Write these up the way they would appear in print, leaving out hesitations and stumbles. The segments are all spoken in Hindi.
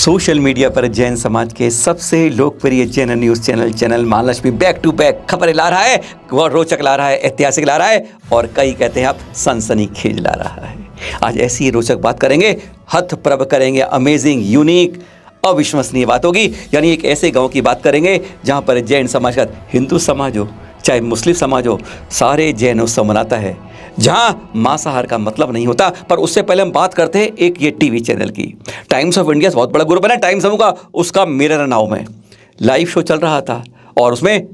सोशल मीडिया पर जैन समाज के सबसे लोकप्रिय Jain news channel Mahalakshmi back to back खबरें ला रहा है, और रोचक ला रहा है, ऐतिहासिक ला रहा है, और कई कहते हैं आप सनसनीखेज ला रहा है। आज ऐसी ही रोचक बात करेंगे, हथप्रभ करेंगे, अमेजिंग, यूनिक, अविश्वसनीय बात होगी। यानी एक ऐसे गांव की बात करेंगे जहां पर जैन समाज का, हिंदू समाज हो चाहे मुस्लिम समाज हो, सारे जैन उत्सव मनाता है, जहां मांसाहार का मतलब नहीं होता। पर उससे पहले हम बात करते हैं एक ये टीवी चैनल की। टाइम्स ऑफ इंडिया बहुत बड़ा ग्रुप है ना टाइम्स ऑफ का, उसका मिरर नाउ में लाइव शो चल रहा था, और उसमें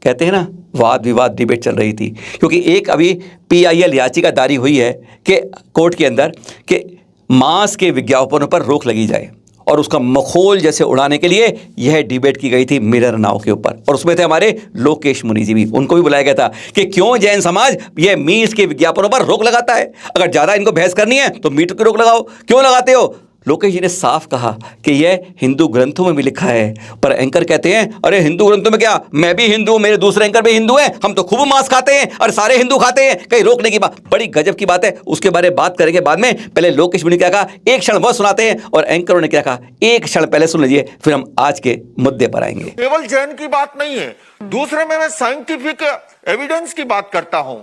कहते हैं ना वाद विवाद डिबेट चल रही थी, क्योंकि एक अभी PIL याचिका दायर हुई है कि कोर्ट के अंदर कि मांस के विज्ञापनों पर रोक लगी जाए, और उसका मखौल जैसे उड़ाने के लिए यह डिबेट की गई थी मिरर नाउ के ऊपर। और उसमें थे हमारे लोकेश मुनि जी भी, उनको भी बुलाया गया था कि क्यों जैन समाज ये मीट के विज्ञापनों पर रोक लगाता है। अगर ज़्यादा इनको बहस करनी है तो मीट की रोक लगाओ, क्यों लगाते हो। लोकेश जी ने साफ कहा कि यह हिंदू ग्रंथों में भी लिखा है। पर एंकर कहते हैं अरे हिंदू ग्रंथों में क्या, मैं भी हिंदू, मेरे दूसरे एंकर भी हिंदू हैं, हम तो खूब मांस खाते हैं और सारे हिंदू खाते हैं, कहीं रोकने की बात। बड़ी गजब की बात है, उसके बारे में बात करेंगे बाद में। पहले लोकेश मुनि क्या कहा एक क्षण वह सुनाते हैं, और एंकरों ने क्या कहा एक क्षण पहले सुन लीजिए, फिर हम आज के मुद्दे पर आएंगे। केवल जैन की बात नहीं है, दूसरे में मैं साइंटिफिक एविडेंस की बात करता हूं।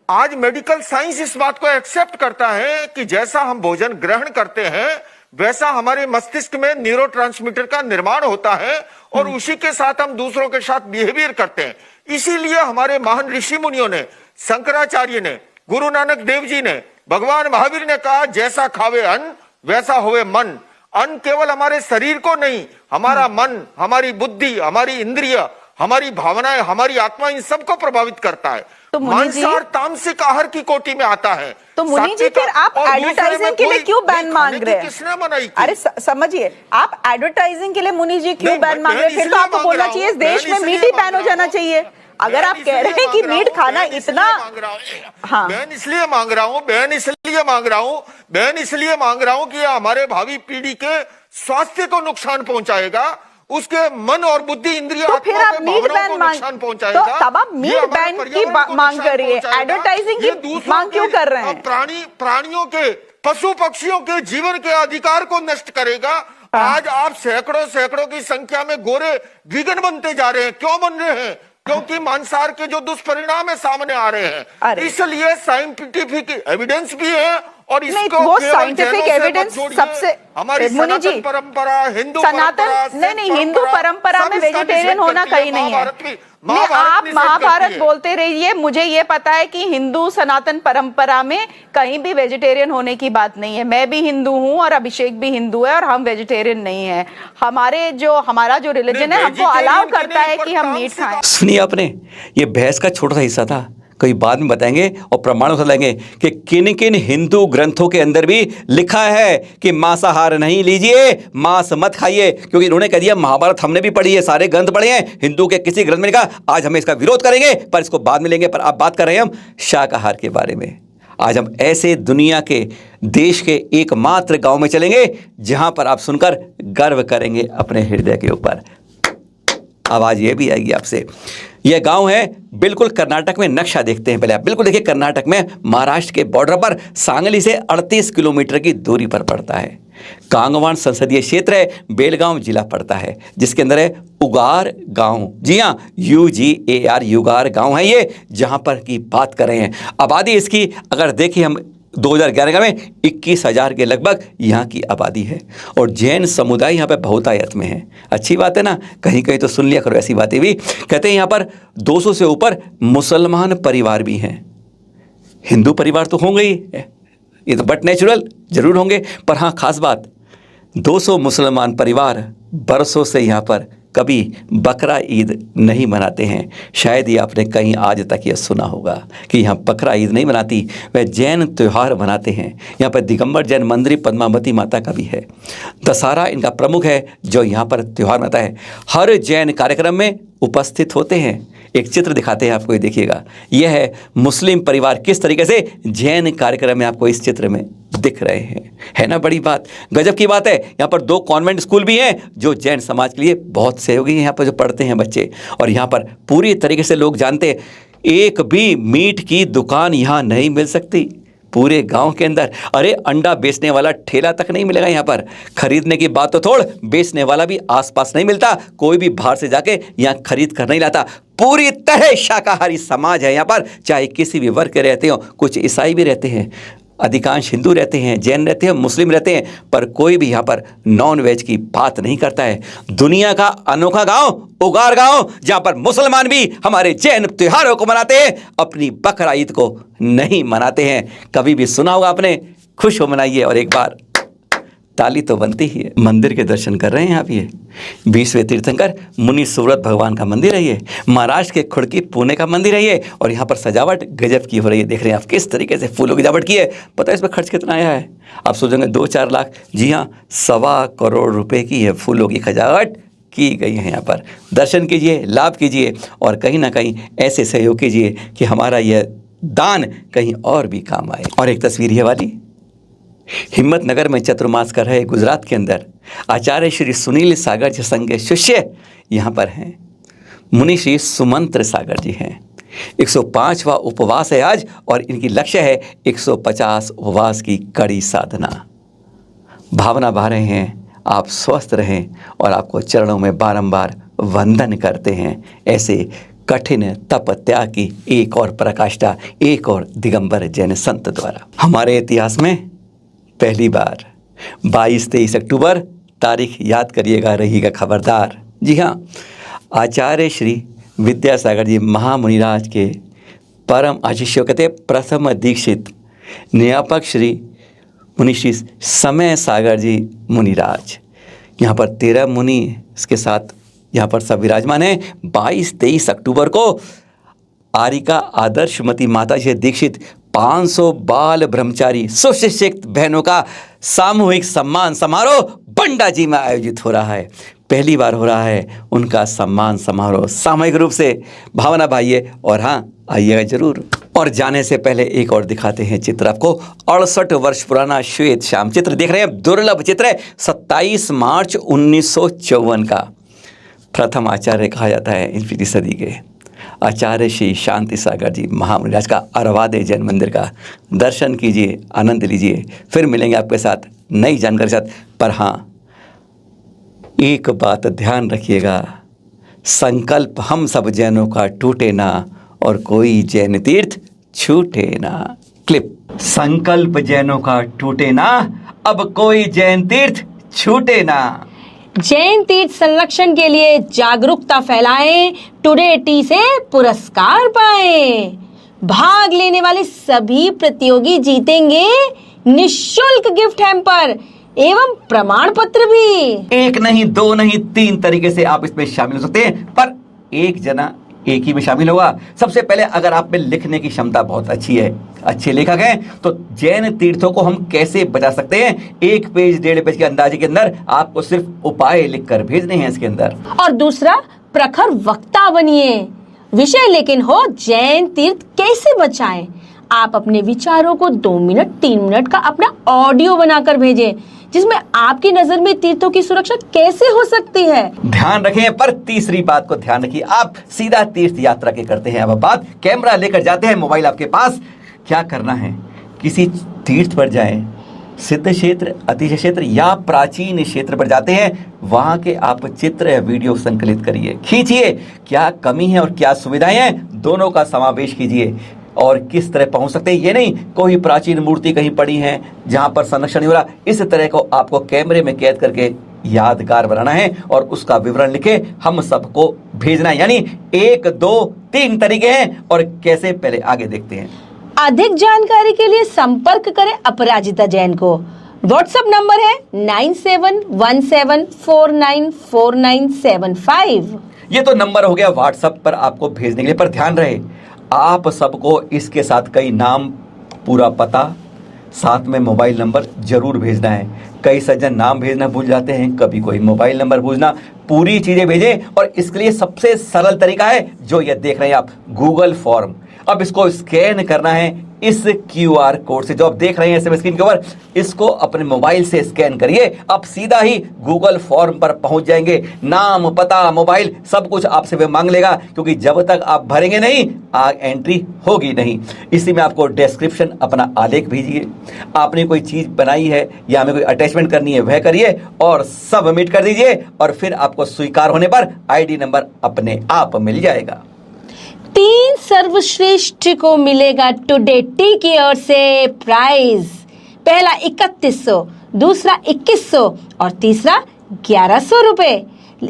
आज मेडिकल साइंस इस बात को एक्सेप्ट करता है कि जैसा हम भोजन ग्रहण करते हैं वैसा हमारे मस्तिष्क में न्यूरोट्रांसमीटर का निर्माण होता है, और उसी के साथ हम दूसरों के साथ बिहेवियर करते हैं। इसीलिए हमारे महान ऋषि मुनियों ने, शंकराचार्य ने, गुरु नानक देव जी ने, भगवान महावीर ने कहा जैसा खावे अन्न वैसा होवे मन। अन्न केवल हमारे शरीर को नहीं, हमारा मन, हमारी बुद्धि, हमारी इंद्रिय, हमारी भावनाएं, हमारी आत्मा, इन सबको प्रभावित करता है। तो मांसाहार तामसिक आहार की कोटि में आता है। तो मुनि जी फिर आप एडवर्टाइजिंग के लिए क्यों बैन मांग रहे हैं? किसने मनाई? अरे समझिए, आप एडवर्टाइजिंग के लिए मुनि जी क्यों बैन मांग रहे हैं? फिर तो आपको बोलना चाहिए इस देश में मीट ही बैन हो जाना चाहिए। अगर आप कह रहे हैं कि मीट खाना इतना, हाँ, बैन इसलिए मांग रहा हूँ कि हमारे भावी पीढ़ी के स्वास्थ्य को नुकसान पहुंचाएगा, उसके मन और बुद्धि, इंद्रिय, तो फिर आप मीट बैन नुकसान पहुंचाएगा। तो तब आप मीट बैन की मांग कर रही है, एडवर्टाइजिंग की मांग क्यों कर रहे हैं? प्राणियों के, पशु पक्षियों के जीवन के अधिकार को नष्ट करेगा। आज आप सैकड़ों की संख्या में गोरे वीगन बनते जा रहे हैं। क्यों बन रहे हैं? क्योंकि मांसाहार के जो दुष्परिणाम है सामने आ रहे हैं। इसलिए साइंटिफिक एविडेंस भी है, और इसको वो साइंटिफिक एविडेंस सबसे, हमारी सनातन परंपरा, हिंदू सनातन नहीं, हिंदू परंपरा में वेजिटेरियन होना कहीं नहीं है। आप महाभारत बोलते रहिए, मुझे ये पता है कि हिंदू सनातन परंपरा में कहीं भी वेजिटेरियन होने की बात नहीं है। मैं भी हिंदू हूँ और अभिषेक भी हिंदू है, और हम वेजिटेरियन नहीं है। हमारा जो रिलीजन है हमको अलाउ करता है कि हम मीट खाएं। सुनिए आपने, ये बहस का छोटा सा हिस्सा था, कई बाद में बताएंगे और प्रमाण लाएंगे कि किन किन हिंदू ग्रंथों के अंदर भी लिखा है कि मांसाहार नहीं लीजिए, मांस मत खाइए। क्योंकि इन्होंने कह दिया महाभारत हमने भी पढ़ी है, सारे ग्रंथ पढ़े हैं, हिंदू के किसी ग्रंथ में लिखा। आज हम इसका विरोध करेंगे, पर इसको बाद में लेंगे। पर आप बात कर रहे हैं हम शाकाहार के बारे में। आज हम ऐसे दुनिया के, देश के एकमात्र गांव में चलेंगे जहां पर आप सुनकर गर्व करेंगे अपने हृदय के ऊपर। आवाज ये भी आएगी आपसे। यह गांव है बिल्कुल कर्नाटक में। नक्शा देखते हैं पहले आप, बिल्कुल देखिए, कर्नाटक में महाराष्ट्र के बॉर्डर पर सांगली से 38 किलोमीटर की दूरी पर पड़ता है। कांगवान संसदीय क्षेत्र है, बेलगांव जिला पड़ता है, जिसके अंदर है उगार गांव। जी हाँ, UGAR, युगार गांव है ये, जहां पर की बात कर रहे हैं। आबादी इसकी अगर देखिए हम 2011 में 21,000 के लगभग यहाँ की आबादी है, और जैन समुदाय यहाँ पे बहुतायत में है। अच्छी बात है ना, कहीं कहीं तो सुन लिया करो ऐसी बातें भी। कहते हैं यहाँ पर 200 से ऊपर मुसलमान परिवार भी हैं। हिंदू परिवार तो होंगे ही, ये तो बट नेचुरल जरूर होंगे, पर हाँ खास बात, 200 मुसलमान परिवार बरसों से यहाँ पर कभी बकरा ईद नहीं मनाते हैं। शायद ये आपने कहीं आज तक ये सुना होगा कि यहाँ बकरा ईद नहीं मनाती, वह जैन त्यौहार मनाते हैं। यहाँ पर दिगंबर जैन मंदिर पद्मावती माता का भी है। दशहरा इनका प्रमुख है जो यहाँ पर त्यौहार मनाता है। हर जैन कार्यक्रम में उपस्थित होते हैं। एक चित्र दिखाते हैं आपको, ये देखिएगा, यह है मुस्लिम परिवार किस तरीके से जैन कार्यक्रम में आपको इस चित्र में दिख रहे हैं। है ना बड़ी बात, गजब की बात है। यहाँ पर 2 कॉन्वेंट स्कूल भी हैं जो जैन समाज के लिए बहुत सहयोगी हैं। यहाँ पर जो पढ़ते हैं बच्चे, और यहाँ पर पूरी तरीके से लोग जानते हैं एक भी मीट की दुकान यहाँ नहीं मिल सकती। पूरे गांव के अंदर। अरे अंडा बेचने वाला ठेला तक नहीं मिलेगा यहाँ पर। खरीदने की बात तो छोड़, बेचने वाला भी आसपास नहीं मिलता। कोई भी बाहर से जाके यहाँ खरीद कर नहीं लाता। पूरी तरह शाकाहारी समाज है यहाँ पर, चाहे किसी भी वर्ग के रहते हो। कुछ ईसाई भी रहते हैं, अधिकांश हिंदू रहते हैं, जैन रहते हैं, मुस्लिम रहते हैं, पर कोई भी यहाँ पर नॉन वेज की बात नहीं करता है। दुनिया का अनोखा गांव, उगार गांव, जहाँ पर मुसलमान भी हमारे जैन त्योहारों को मनाते हैं, अपनी बकरा ईद को नहीं मनाते हैं। कभी भी सुना होगा आपने? खुश हो मनाइए और एक बार ताली तो बनती ही है। मंदिर के दर्शन कर रहे हैं आप। ये 20वें तीर्थंकर मुनि सूरत भगवान का मंदिर है। ये महाराष्ट्र के खुड़की पुणे का मंदिर है ये। और यहाँ पर सजावट गजब की हो रही है। देख रहे हैं आप किस तरीके से फूलों की सजावट की है। पता है इस पर खर्च कितना आया है? आप सोचेंगे 2-4 लाख। जी हाँ, 1.25 करोड़ रुपए की है फूलों की सजावट की गई है यहाँ पर। दर्शन कीजिए, लाभ कीजिए और कहीं ना कहीं ऐसे सहयोग कीजिए कि हमारा यह दान कहीं और भी काम आए। और एक तस्वीर ये वाली, हिम्मतनगर में चतुर्मास कर रहे गुजरात के अंदर आचार्य श्री सुनील सागर जी संघ के शिष्य यहाँ पर हैं। मुनि श्री सुमंत्र सागर जी हैं। 105वां उपवास है आज और इनकी लक्ष्य है 150 उपवास की कड़ी साधना। भावना बहा रहे हैं आप स्वस्थ रहें और आपको चरणों में बारंबार वंदन करते हैं। ऐसे कठिन तप त्याग की एक और पराकाष्ठा, एक और दिगंबर जैन संत द्वारा। हमारे इतिहास में पहली बार 22-23 अक्टूबर, तारीख याद करिएगा, रहिएगा खबरदार। जी हाँ, आचार्य श्री विद्यासागर जी महामुनिराज के परम आशिष्य कहते प्रथम दीक्षित न्यापक श्री मुनि श्री समय सागर जी मुनिराज। यहाँ पर 13 मुनि इसके साथ यहाँ पर सब विराजमान हैं। 22-23 अक्टूबर को आरिका आदर्शमती माता जी दीक्षित 500 बाल ब्रह्मचारी सुशिक्षित बहनों का सामूहिक सम्मान समारोह बंडा जी में आयोजित हो रहा है। पहली बार हो रहा है उनका सम्मान समारोह सामूहिक रूप से। भावना भाइये और हाँ, आइएगा जरूर। और जाने से पहले एक और दिखाते हैं चित्र आपको। 68 वर्ष पुराना श्वेत श्याम चित्र देख रहे हैं। दुर्लभ चित्र है। 27 मार्च 1954 का। प्रथम आचार्य कहा जाता है 21वीं सदी के आचार्य श्री शांति सागर जी महामुनिराज का अरवादे जैन मंदिर का दर्शन कीजिए, आनंद लीजिए। फिर मिलेंगे आपके साथ नई जानकारी के साथ। पर हाँ, एक बात ध्यान रखिएगा, संकल्प हम सब जैनों का टूटे ना और कोई जैन तीर्थ छूटे ना। क्लिप। संकल्प जैनों का टूटे ना, अब कोई जैन तीर्थ छूटे ना। जैन तीर्थ संरक्षण के लिए जागरूकता फैलाएं, टुडे टी से पुरस्कार पाएं। भाग लेने वाले सभी प्रतियोगी जीतेंगे निःशुल्क गिफ्ट हैम्पर एवं प्रमाण पत्र भी। एक नहीं, 2 नहीं, 3 तरीके से आप इसमें शामिल हो सकते हैं, पर एक जना एक ही में शामिल होगा। सबसे पहले, अगर आप में लिखने की क्षमता बहुत अच्छी है, अच्छे लेखक हैं, तो जैन तीर्थों को हम कैसे बचा सकते हैं, 1 पेज 1.5 पेज के अंदाजे के अंदर आपको सिर्फ उपाय लिखकर भेजने हैं इसके अंदर। और दूसरा, प्रखर वक्ता बनिए। विषय लेकिन हो जैन तीर्थ कैसे बचाएं। आप अपने विचारों को 2 मिनट 3 मिनट का अपना ऑडियो बनाकर भेजें, जिसमें आपकी नजर में तीर्थों की सुरक्षा कैसे हो सकती है। ध्यान रखें, पर तीसरी बात को ध्यान रखिए, आप सीधा तीर्थ यात्रा के करते हैं। अब बात कैमरा लेकर जाते हैं, मोबाइल आपके पास। क्या करना है, किसी तीर्थ पर जाएं, सिद्ध क्षेत्र, अतिशय क्षेत्र या प्राचीन क्षेत्र पर जाते हैं, वहां के आप चित्र या वीडियो संकलित करिए, खींचिए। क्या कमी है और क्या सुविधाएं हैं, दोनों का समावेश कीजिए। और किस तरह पहुंच सकते हैं, ये नहीं कोई प्राचीन मूर्ति कहीं पड़ी है जहां पर संरक्षण नहीं हो रहा, इस तरह को आपको कैमरे में कैद करके यादगार बनाना है और उसका विवरण लिखे हम सबको भेजना है। यानी 1, 2, 3 तरीके हैं। और कैसे, पहले आगे देखते हैं। अधिक जानकारी के लिए संपर्क करें अपराजिता जैन को। व्हाट्सएप नंबर है 9717494975। ये तो नंबर हो गया व्हाट्सएप पर आपको भेजने के लिए, पर ध्यान रहे आप सबको इसके साथ कई नाम, पूरा पता, साथ में मोबाइल नंबर जरूर भेजना है। कई सज्जन नाम भेजना भूल जाते हैं, कभी कोई मोबाइल नंबर भेजना, पूरी चीजें भेजें। और इसके लिए सबसे सरल तरीका है जो ये देख रहे हैं आप, गूगल फॉर्म। अब इसको स्कैन करना है इस QR कोड से जो आप देख रहे हैं एसएमएस स्क्रीन के ऊपर। इसको अपने मोबाइल से स्कैन करिए, आप सीधा ही गूगल फॉर्म पर पहुंच जाएंगे। नाम, पता, मोबाइल सब कुछ आपसे वे मांग लेगा, क्योंकि जब तक आप भरेंगे नहीं एंट्री होगी नहीं। इसी में आपको डिस्क्रिप्शन अपना आलेख भेजिए, आपने कोई चीज बनाई है या हमें कोई अटैचमेंट करनी है वह करिए और सबमिट कर दीजिए, और फिर आपको स्वीकार होने पर ID नंबर अपने आप मिल जाएगा। 3 सर्वश्रेष्ठ को मिलेगा टुडे टी की ओर से प्राइज। पहला 3100, दूसरा 2100 और तीसरा 1100 रुपए।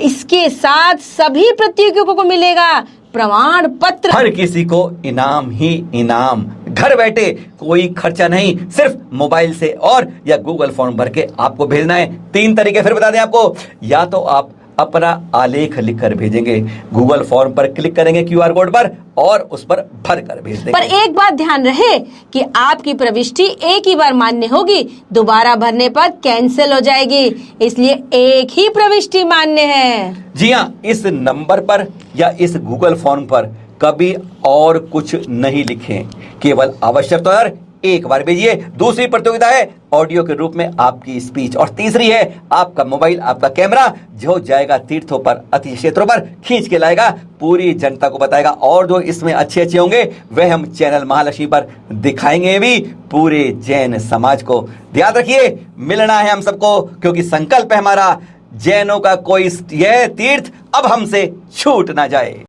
इसके साथ सभी प्रतियोगियों को मिलेगा प्रमाण पत्र। हर किसी को इनाम ही इनाम, घर बैठे, कोई खर्चा नहीं, सिर्फ मोबाइल से और या गूगल फॉर्म भर के आपको भेजना है। 3 तरीके फिर बता दें आपको, या तो आप अपना आलेख लिखकर भेजेंगे, गूगल फॉर्म पर क्लिक करेंगे QR कोड पर और उस पर भर कर भेज देंगे। पर एक बात ध्यान रहे कि आपकी प्रविष्टि एक ही बार मान्य होगी, दोबारा भरने पर कैंसिल हो जाएगी, इसलिए एक ही प्रविष्टि मान्य है। जी हाँ, इस नंबर पर या इस गूगल फॉर्म पर कभी और कुछ नहीं लिखें, केवल आवश्यक तो एक बार भेजिए। दूसरी प्रतियोगिता है ऑडियो के रूप में आपकी स्पीच, और तीसरी है आपका मोबाइल, आपका कैमरा जो जाएगा तीर्थों पर, अति क्षेत्रों पर खींच के लाएगा, पूरी जनता को बताएगा, और जो इसमें अच्छे होंगे वह हम चैनल महालक्ष्मी पर दिखाएंगे भी पूरे जैन समाज को। याद रखिए, मिलना है हम सबको, क्योंकि संकल्प है हमारा, जैनों का कोई यह तीर्थ अब हमसे छूट ना जाए।